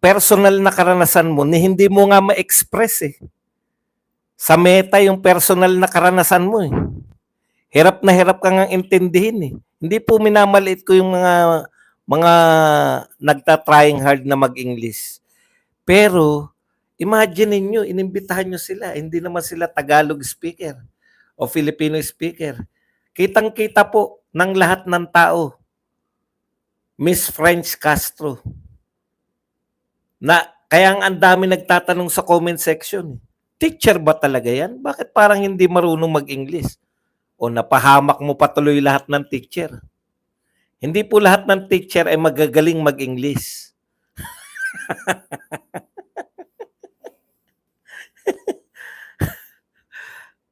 personal na karanasan mo na hindi mo nga ma-express eh. Sa meta yung personal na karanasan mo eh. Hirap na hirap ka ngang intindihin eh. Hindi po minamaliit ko yung mga nagta-trying hard na mag-English. Pero imagine niyo, inimbitahan niyo sila, hindi naman sila Tagalog speaker o Filipino speaker. Kitang-kita po ng lahat ng tao. Miss French Castro. Na kaya ang dami nagtatanong sa comment section. Teacher ba talaga yan? Bakit parang hindi marunong mag-English? O napahamak mo patuloy lahat ng teacher? Hindi po lahat ng teacher ay magagaling mag-English.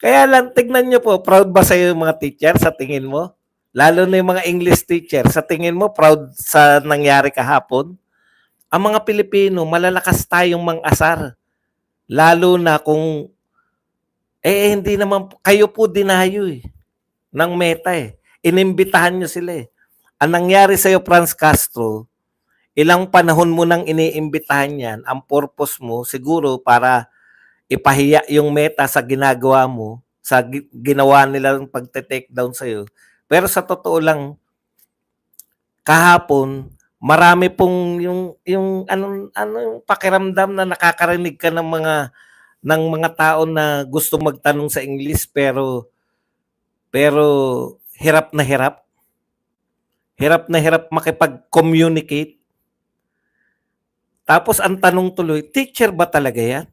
Kaya lang, tignan nyo po, proud ba sa'yo yung mga teacher sa tingin mo? Lalo na yung mga English teacher, sa tingin mo, proud sa nangyari kahapon? Ang mga Pilipino, malalakas tayong mang-asar. Lalo na kung, hindi naman, kayo po dinayo eh, ng meta eh. Inimbitahan nyo sila eh. Ang nangyari sa'yo, Franz Castro, ilang panahon mo nang iniimbitahan yan, ang purpose mo, siguro para ipahiya yung meta sa ginagawa mo, sa ginawa nilang pagte-take down sa'yo. Pero sa totoo lang, kahapon, marami pong yung anong pakiramdam na nakakarinig ka ng mga tao na gusto magtanong sa English pero hirap na hirap. Hirap na hirap makipag-communicate. Tapos ang tanong tuloy, teacher ba talaga yan?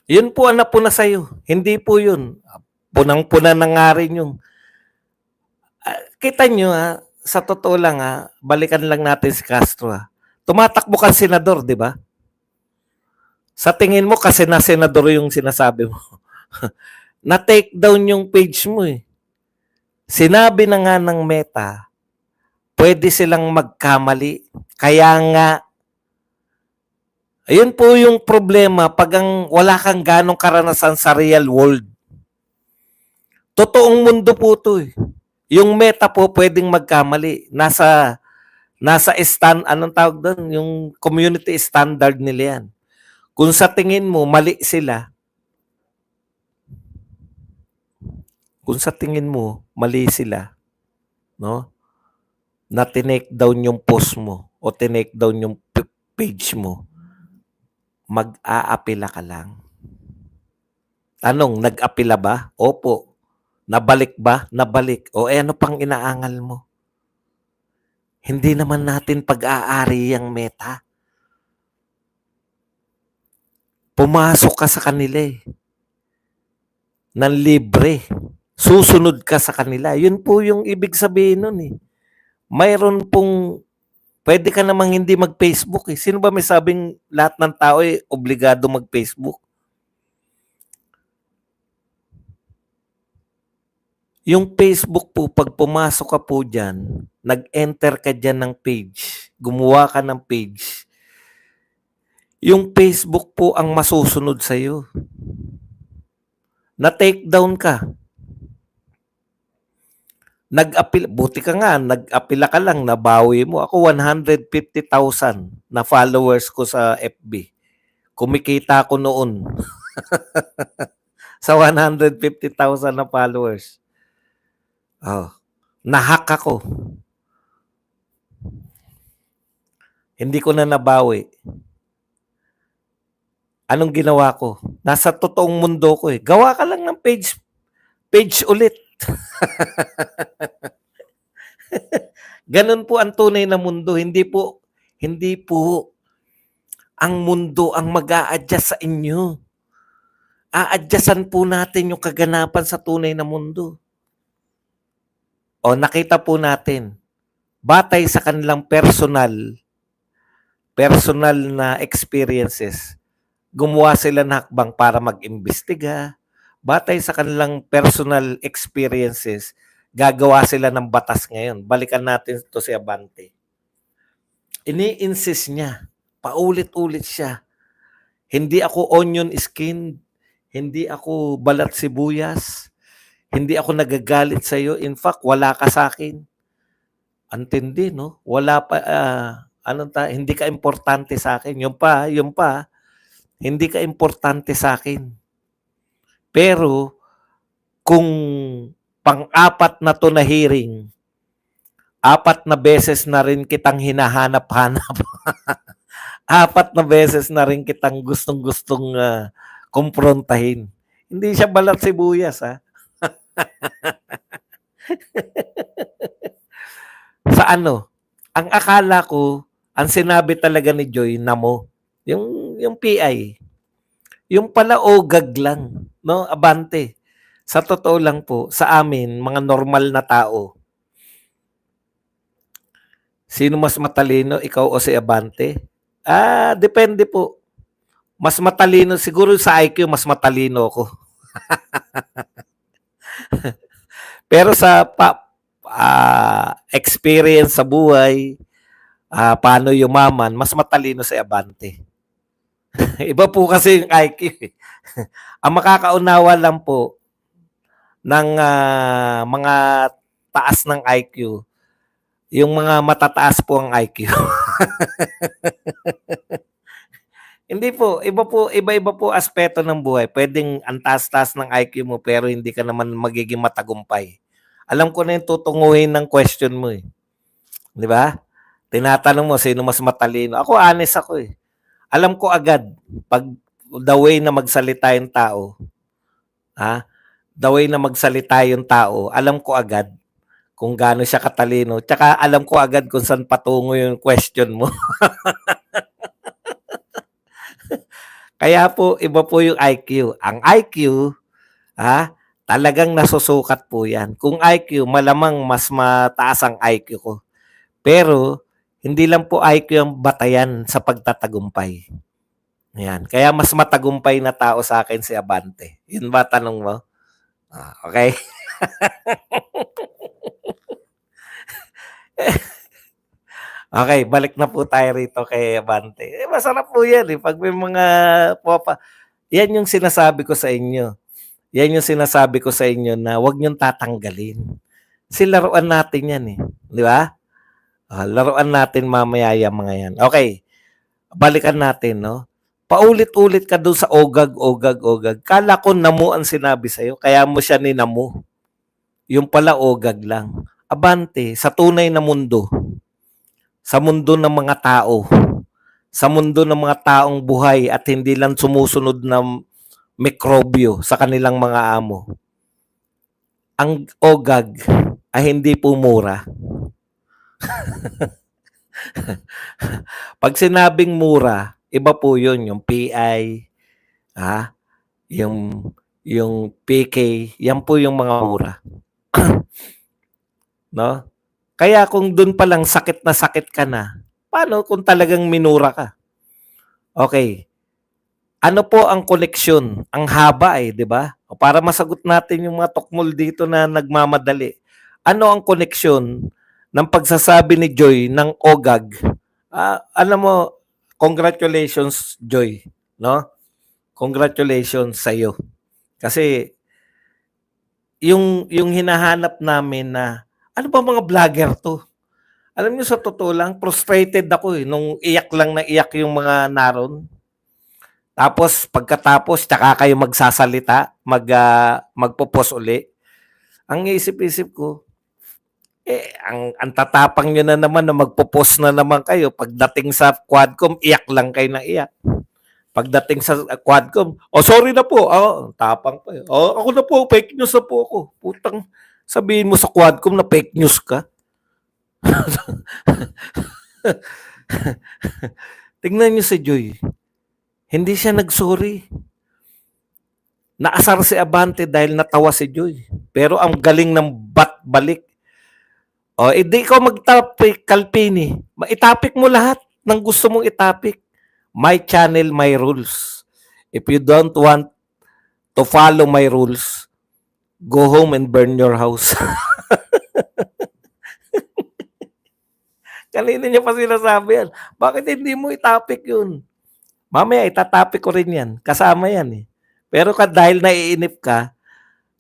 Yun po ang napuna sa'yo. Hindi po yun. Punang-puna na nga rin yung... kita nyo sa totoo lang balikan lang natin si Castro Tumatakbo kang senador, di ba? Sa tingin mo kasi na senador yung sinasabi mo. Na-take down yung page mo eh. Sinabi na nga ng Meta, pwede silang magkamali. Kaya nga, ayun po yung problema pag wala kang ganong karanasan sa real world. Totoong mundo po to eh. Yung Meta po pwedeng magkamali. Nasa anong tawag doon? Yung community standard nila yan. Kung sa tingin mo, mali sila, no? Na tinake down yung post mo o tinake down yung page mo, mag-aapila ka lang. Tanong, nag-apila ba? Opo. Nabalik ba? Nabalik. O ano pang inaangal mo? Hindi naman natin pag-aari yung Meta. Pumasok ka sa kanila eh. Nang libre. Susunod ka sa kanila. Yun po yung ibig sabihin nun eh. Mayroon pong, pwede ka namang hindi mag-Facebook eh. Sino ba may sabing lahat ng tao eh obligado mag-Facebook? Yung Facebook po, pag pumasok ka po dyan, nag-enter ka dyan ng page, gumawa ka ng page, yung Facebook po ang masusunod sa'yo. Na-take down ka. Buti ka nga, nag-apila ka lang, nabawi mo. Ako 150,000 na followers ko sa FB. Kumikita ko noon. Sa 150,000 na followers. Nahack ako. Hindi ko na nabawi. Anong ginawa ko? Nasa totoong mundo ko eh. Gawa ka lang ng page ulit. Ganun po ang tunay na mundo. Hindi po ang mundo ang mag-a-adjust sa inyo. A-adjustan po natin yung kaganapan sa tunay na mundo. O nakita po natin, batay sa kanilang personal na experiences, gumawa sila ng hakbang para mag-imbestiga. Batay sa kanilang personal experiences, gagawa sila ng batas ngayon. Balikan natin ito si Abante. Ini-insist niya, paulit-ulit siya. Hindi ako onion skin, hindi ako balat sibuyas, hindi ako nagagalit sa iyo. In fact, wala ka sa akin. Antindi, no? Wala pa, hindi ka importante sa akin. Yung pa, hindi ka importante sa akin. Pero, kung pang-apat na to na hearing, 4 na beses na rin kitang hinahanap-hanap. 4 na beses na rin kitang gustong-gustong kumprontahin. Hindi siya balat sibuyas, ha? Sa ano, ang akala ko, ang sinabi talaga ni Joy, namo. Yung PI. Yung pala ogag lang, no? Abante. Sa totoo lang po, sa amin, mga normal na tao, sino mas matalino, ikaw o si Abante? Depende po. Mas matalino, siguro sa IQ, mas matalino ako. Pero sa experience sa buhay, paano yumaman, mas matalino si Abante. Iba po kasi yung IQ. Ang makakaunawa lang po ng mga taas ng IQ, yung mga matataas po ang IQ. Hindi po, iba-iba po aspeto ng buhay. Pwedeng ang taas-taas ng IQ mo pero hindi ka naman magiging matagumpay. Alam ko na yung tutunguhin ng question mo eh. Di ba? Tinatanong mo sino mas matalino. Ako honest ako eh. Alam ko agad pag the way na magsalita yung tao, the way na magsalita yung tao, alam ko agad kung gaano siya katalino. Tsaka alam ko agad kung saan patungo yung question mo. Kaya po, iba po yung IQ. Ang IQ, talagang nasusukat po yan. Kung IQ, malamang mas mataas ang IQ ko. Pero, hindi lang po IQ ang batayan sa pagtatagumpay. Yan. Kaya mas matagumpay na tao sa akin si Abante. Yun ba tanong mo? Okay? Okay, balik na po tayo rito kay Abante. Masarap po yan eh. Pag may mga yan yung sinasabi ko sa inyo. Yan yung sinasabi ko sa inyo na huwag niyong tatanggalin. Kasi laruan natin yan eh. Di ba? Laruan natin mamaya yung mga yan. Okay, balikan natin, no? Paulit-ulit ka doon sa ogag. Kala ko namo ang sinabi sa'yo, kaya mo siya ninamo. Yung pala ogag lang. Abante, sa tunay na mundo, sa mundo ng mga tao, sa mundo ng mga taong buhay at hindi lang sumusunod na mikrobyo sa kanilang mga amo, ang ogag ay hindi po mura. Pag sinabing mura, iba po yun, yung PI, yung PK, yan po yung mga mura. No? Kaya kung doon pa lang sakit na sakit ka na, paano kung talagang minura ka? Okay. Ano po ang koneksyon? Ang haba eh, di ba? Para masagot natin yung mga tokmol dito na nagmamadali. Ano ang koneksyon ng pagsasabi ni Joy ng ogag? Alam mo, congratulations Joy, no? Congratulations sa iyo. Kasi yung hinahanap namin na ano ba mga vlogger to? Alam niyo sa totoo lang, frustrated ako eh nung iyak lang na iyak yung mga naron. Tapos pagkatapos tsaka kayo magsasalita, magpo-post uli. Ang isip-isip ko, ang tatapang nyo na naman na magpo-post na naman kayo. Pagdating sa Quadcom, iyak lang kayo na iyak. Pagdating sa Quadcom, sorry na po. Tapang pa. Ako na po, fake news na po ako. Putang, sabihin mo sa Quadcom na fake news ka. Tingnan nyo si Joy. Hindi siya nag-sorry. Naasar si Abante dahil natawa si Joy. Pero ang galing ng balik. Hindi ko mag-topic, Kalpini. Itapik mo lahat ng gusto mong itapik. My channel, my rules. If you don't want to follow my rules, go home and burn your house. Kanina niya pa sinasabi yan. Bakit hindi mo itapik yun? Mamaya itatapik ko rin yan. Kasama yan eh. Pero dahil naiinip ka,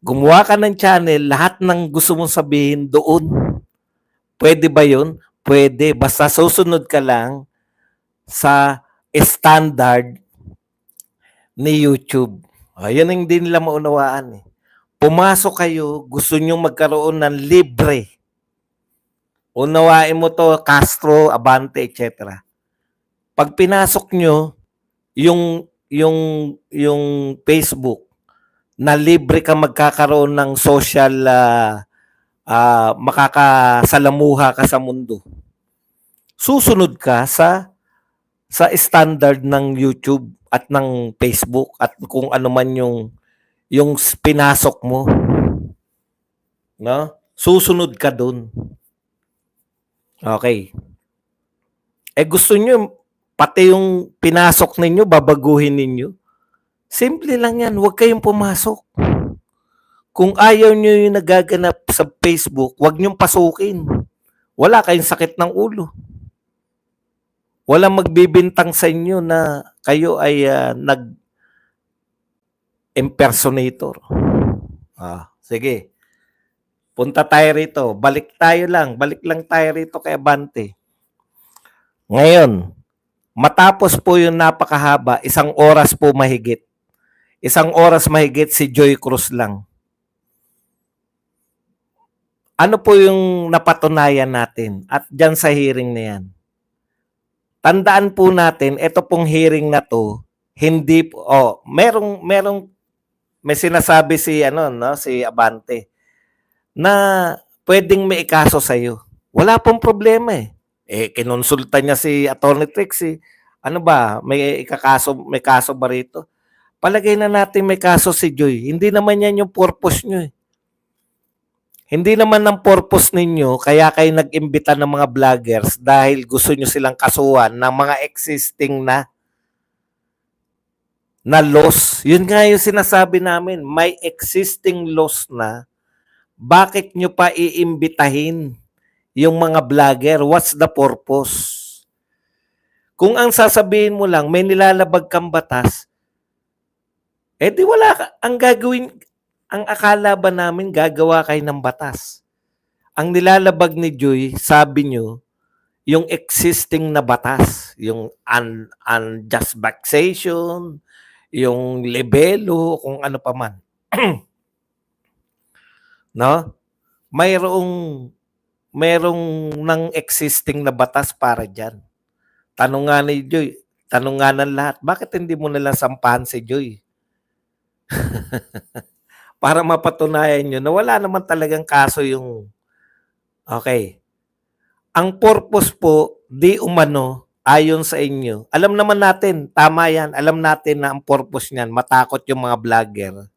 gumawa ka ng channel, lahat ng gusto mong sabihin doon. Pwede ba yun? pwede. Basta susunod ka lang sa standard ni YouTube. Yan ang hindi nila maunawaan. Pumasok kayo, gusto nyo magkaroon ng libre. Unawain mo to, Castro, Abante, etc. Pag pinasok nyo, yung Facebook, na libre ka magkakaroon ng social, makakasalamuha ka sa mundo. Susunod ka sa standard ng YouTube at ng Facebook at kung ano man yung pinasok mo. No? Susunod ka dun. Okay. Gusto nyo, pati yung pinasok ninyo, babaguhin ninyo. Simple lang yan, huwag kayong pumasok. Kung ayaw nyo yung nagaganap sa Facebook, huwag nyong pasukin. Wala kayong sakit ng ulo. Walang magbibintang sa inyo na kayo ay nag-impersonator. Sige. Punta tayo rito. Balik lang tayo rito kay Abante. Ngayon, matapos po yung napakahaba, 1 oras po mahigit. 1 oras mahigit si Joy Cruz lang. Ano po yung napatunayan natin at dyan sa hearing na yan? Tandaan po natin, ito pong hearing na to, hindi po, may sinasabi si Abante na pwedeng may ikaso sa iyo. Wala pong problema eh. Kinonsulta niya si Atty. Trixie. Ano ba, may kaso ba rito? Palagay na natin may kaso si Joy. Hindi naman yan yung purpose nyo eh. Hindi naman ng purpose ninyo kaya kayo nag-imbita ng mga vloggers dahil gusto nyo silang kasuhan ng mga existing na laws. Yun nga yung sinasabi namin, may existing laws na. Bakit nyo pa iimbitahin yung mga vlogger? What's the purpose? Kung ang sasabihin mo lang, may nilalabag kang batas, di wala ka. Ang gagawin, ang akala ba namin gagawa kayo ng batas? Ang nilalabag ni Joy, sabi nyo, yung existing na batas, yung unjust vexation, yung libelo, kung ano pa man. No? Mayroong ng existing na batas para dyan. Tanong nga ni Joy, tanong nga ng lahat, bakit hindi mo nalang sampahan si Joy? Para mapatunayan nyo na wala naman talagang kaso yung... Okay. Ang purpose po, di umano, ayon sa inyo. Alam naman natin, tama yan. Alam natin na ang purpose niyan, matakot yung mga vlogger.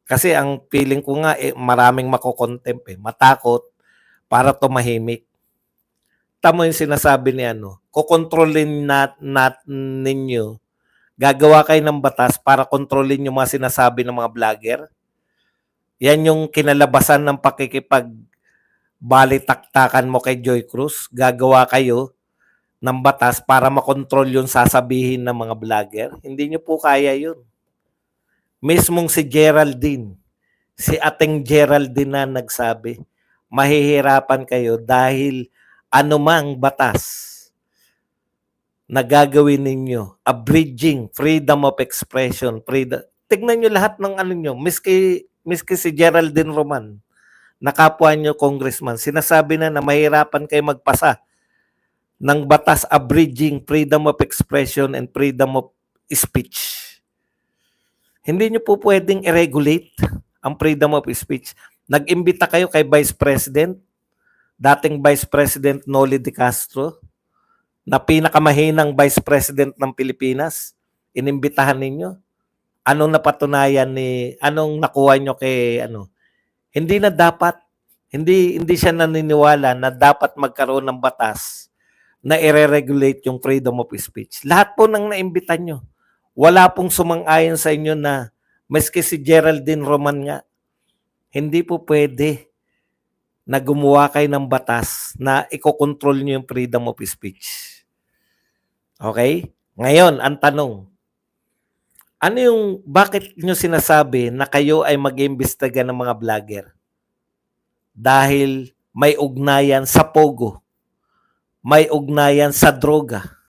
Kasi ang feeling ko nga, maraming makokontempt eh. Matakot para tumahimik. Tama yung sinasabi ni kukontrolin ninyo. Gagawa kayo ng batas para kontrolin yung mga sinasabi ng mga vlogger. Yan yung kinalabasan ng pakikipag-balitaktakan mo kay Joy Cruz. Gagawa kayo ng batas para makontrol yung sasabihin ng mga vlogger. Hindi nyo po kaya yun. Mismong si Geraldine, si Ating Geraldine na nagsabi, mahihirapan kayo dahil anumang batas na gagawin ninyo, abridging freedom of expression, freedom. Tignan nyo lahat ng nyo, miski si Geraldine Roman, na kapwa nyo congressman, sinasabi na mahirapan kayo magpasa ng batas abridging freedom of expression and freedom of speech. Hindi nyo po pwedeng i-regulate ang freedom of speech. Nag-imbita kayo kay Vice President, dating Vice President Noli de Castro, na pinakamahinang Vice President ng Pilipinas, inimbitahan ninyo. Anong napatunayan anong nakuha nyo kay Hindi na dapat, hindi siya naniniwala na dapat magkaroon ng batas na i-regulate yung freedom of speech. Lahat po nang naimbitan nyo. Wala pong sumang-ayon sa inyo na maski si Geraldine Roman nga, hindi po pwede na gumawa kayo ng batas na ikokontrol nyo yung freedom of speech. Okay? Ngayon, ang tanong, bakit nyo sinasabi na kayo ay mag-iimbestiga ng mga vlogger? Dahil may ugnayan sa Pogo. may ugnayan sa droga.